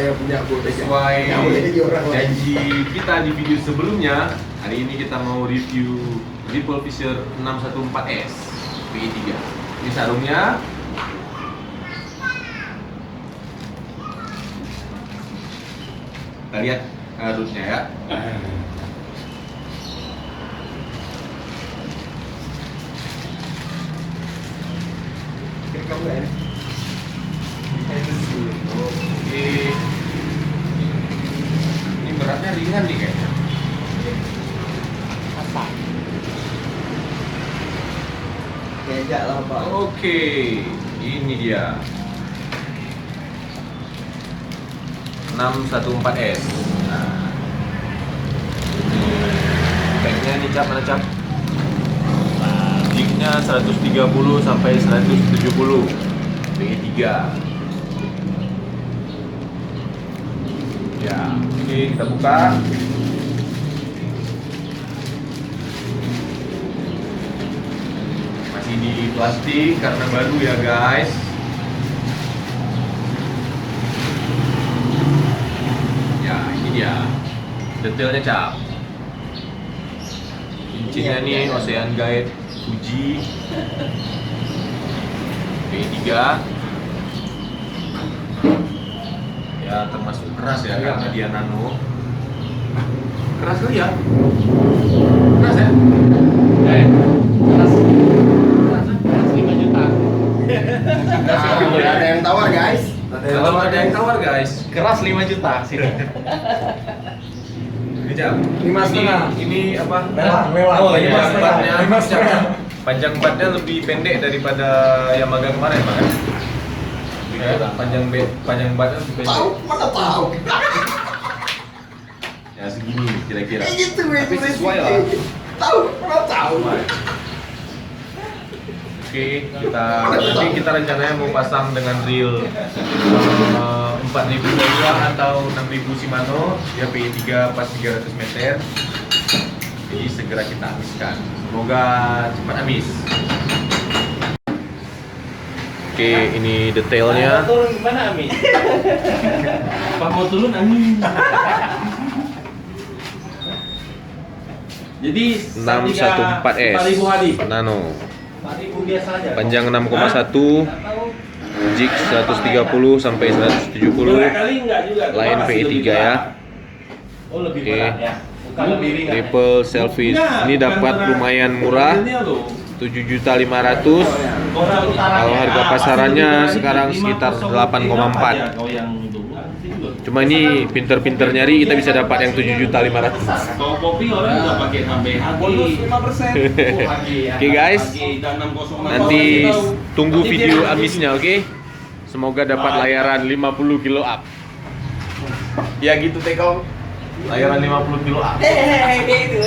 yang punya bodega. Sesuai Nggak boleh jadi orang lain. janji kita di video sebelumnya, hari ini kita mau review Ripple Fisher 614S PE3. Ini sarungnya. Kita lihat rootnya ya. Kira kamu nggak ini? Oke. Ini beratnya ringan nih kayaknya. Beda lah Pak. Oke, ini dia 614S. Nah, speknya nih Cap, mana Cap? Jignya 130 sampai 170 PE3. Ya, oke kita buka. Masih di plastik karena baru ya guys. Ya, ini dia detailnya Cap. Cincinnya nih Ocean Guide Fuji P3. Ya termasuk keras ya karena dia nano. Keras kali ya? Keras ya? Keras 5 juta. Ada yang tawar guys. Kalau ada yang tawar guys, Keras 5 juta sini. ini Cap. 5,5. Ini apa? Mewah. Oh iya. iya, batnya 5,5. panjang batnya lebih pendek daripada Yamaha kemarin, Pak. Ya, panjang batnya lebih pendek. Tahu mana tahu? Ya segini kira-kira. Kayak gitu Tapi sesuai lah. Tahu mana tahu? Oke, nanti kita rencananya mau pasang dengan reel 4000 Daiwa atau 6000 Shimano, ya PE3 pas 300 meter. Jadi segera kita habiskan. Semoga cepat habis. Oke, ini detailnya. Turun gimana Ami? Pak mau turun Ami. Jadi 614S 4.000 hari. Nano. 4.000 biasa aja. Panjang 6,1, jig 130 sampai 170. Berat kali enggak juga. Lain Masih PE3 lebih ya. berat. Oh lebih Oke. berat ya. Bukan lebih ringan. Ripple Selfish. Enggak, Ini bukan dapat berat. lumayan murah, Modelnya loh. 7.500.000. Korea Utara Kalau ya. harga Ah, pasarannya pasti sekarang lebih sekitar berat. 8,4. Aja, kau yang itu. Nanti juga. Cuma ini pinter-pinter nyari kita bisa dapat yang 7.500.000. Kalau kopi orang juga pakai sampai hati. Bonus 5%. Oke, guys. Nanti tunggu video habisnya, oke? Semoga dapat layaran 50 kilo up. Ya gitu Tekong. Layaran 50 kilo up. Hehehe gitu.